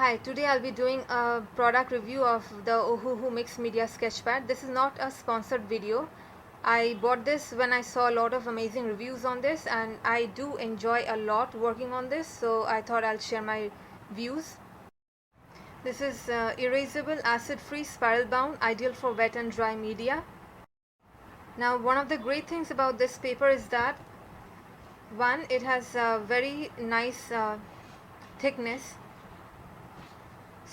Hi, today I'll be doing a product review of the Ohuhu Mixed Media Sketchpad. This is not a sponsored video. I bought this when I saw a lot of amazing reviews on this, and I do enjoy a lot working on this, so I thought I'll share my views. This is erasable, acid-free, spiral-bound, ideal for wet and dry media. Now, one of the great things about this paper is that one, it has a very nice thickness,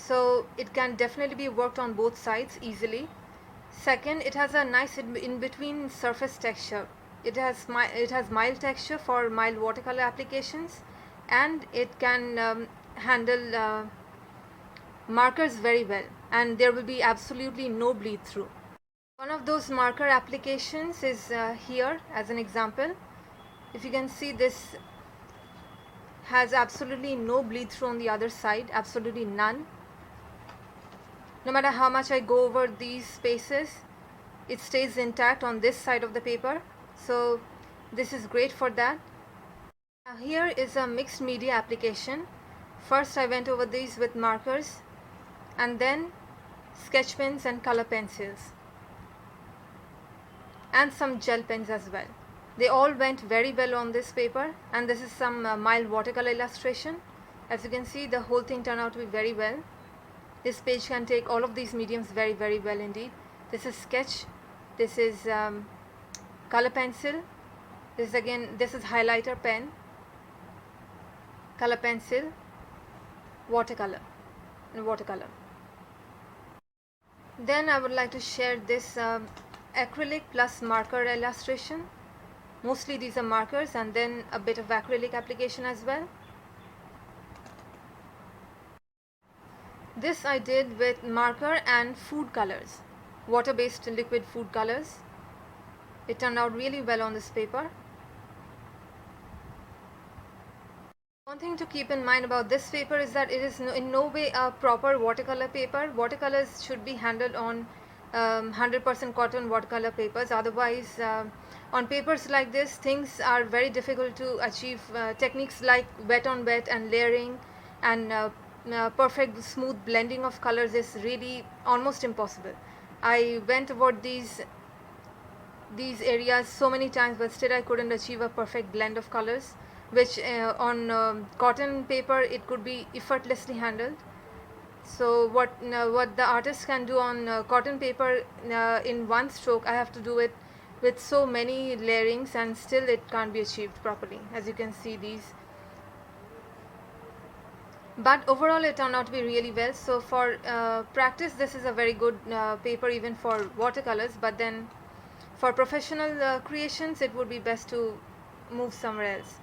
so it can definitely be worked on both sides easily. Second, it has a nice in-between surface texture. It has mild texture for mild watercolor applications, and it can handle markers very well, and there will be absolutely no bleed through. One of those marker applications is here as an example. If you can see, this has absolutely no bleed through on the other side, absolutely none. No matter how much I go over these spaces, it stays intact on this side of the paper, so this is great for that. Here is a mixed media application. First I went over these with markers, and then sketch pens and color pencils, and some gel pens as well. They all went very well on this paper, and this is some mild watercolor illustration. As you can see, the whole thing turned out to be very well. This page can take all of these mediums very well indeed. This is sketch, this is color pencil, this is highlighter pen, color pencil, watercolor, and watercolor. Then I would like to share this acrylic plus marker illustration. Mostly these are markers, and then a bit of acrylic application as well. This I did with marker and food colors, water-based liquid food colors. It turned out really well on this paper. One thing to keep in mind about this paper is that it is in no way a proper watercolor paper. Watercolors should be handled on 100% cotton watercolor papers. Otherwise, on papers like this, things are very difficult to achieve. Techniques like wet on wet and layering and perfect smooth blending of colors is really almost impossible. I went about these areas so many times, but still I couldn't achieve a perfect blend of colors, which on cotton paper it could be effortlessly handled. So what the artist can do on cotton paper in one stroke, I have to do it with so many layerings, and still it can't be achieved properly. As you can see, these. But overall it turned out to be really well. So for practice, this is a very good paper even for watercolors, but then for professional creations it would be best to move somewhere else.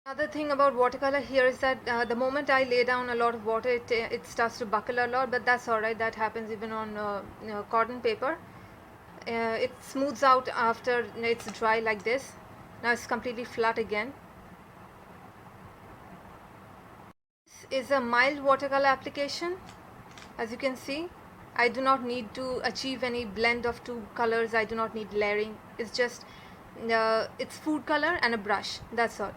Another thing about watercolor here is that the moment I lay down a lot of water, it starts to buckle a lot, but that's alright. That happens even on cotton paper. It smooths out after it's dry like this. Now it's completely flat again. This is a mild watercolor application. As you can see, I do not need to achieve any blend of two colors. I do not need layering. It's just it's food color and a brush, that's all,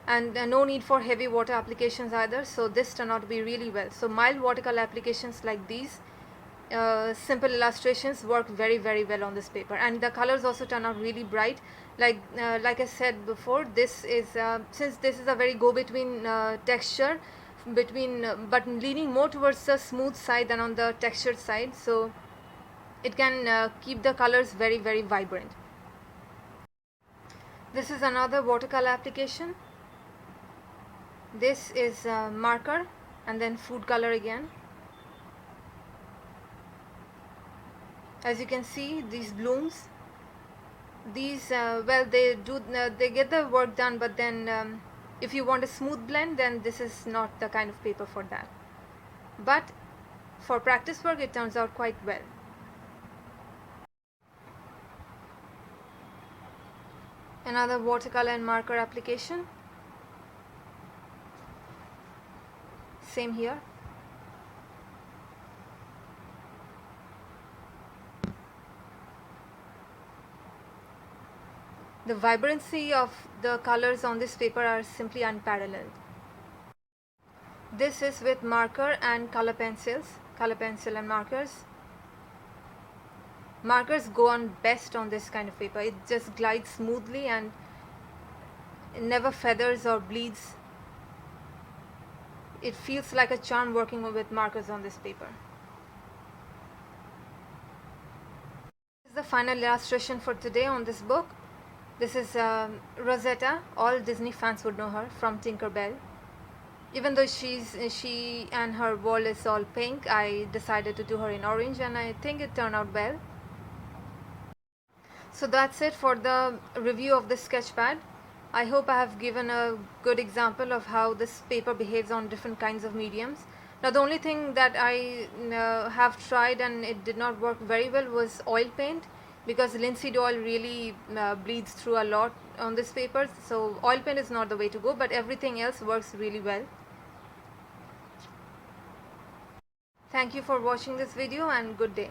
and no need for heavy water applications either. So this turned out to be really well. So mild watercolor applications like these, simple illustrations, work very well on this paper, and the colors also turn out really bright. Like I said before, this is since this is a very go-between texture, but leaning more towards the smooth side than on the textured side, so it can keep the colors very vibrant. This is another watercolor application. This is marker and then food color again. As you can see, these blooms, these well, they get the work done, but then if you want a smooth blend, then this is not the kind of paper for that. But for practice work, it turns out quite well. Another watercolor and marker application. Same here. The vibrancy of the colors on this paper are simply unparalleled. This is with marker and color pencil and markers. Markers go on best on this kind of paper. It just glides smoothly and it never feathers or bleeds. It feels like a charm working with markers on this paper. This is the final illustration for today on this book. This is Rosetta. All Disney fans would know her from Tinker Bell. Even though she and her world is all pink, I decided to do her in orange, and I think it turned out well. So that's it for the review of this sketchpad. I hope I have given a good example of how this paper behaves on different kinds of mediums. Now the only thing that I have tried and it did not work very well was oil paint, because linseed oil really bleeds through a lot on this paper. So oil paint is not the way to go, but everything else works really well. Thank you for watching this video and good day.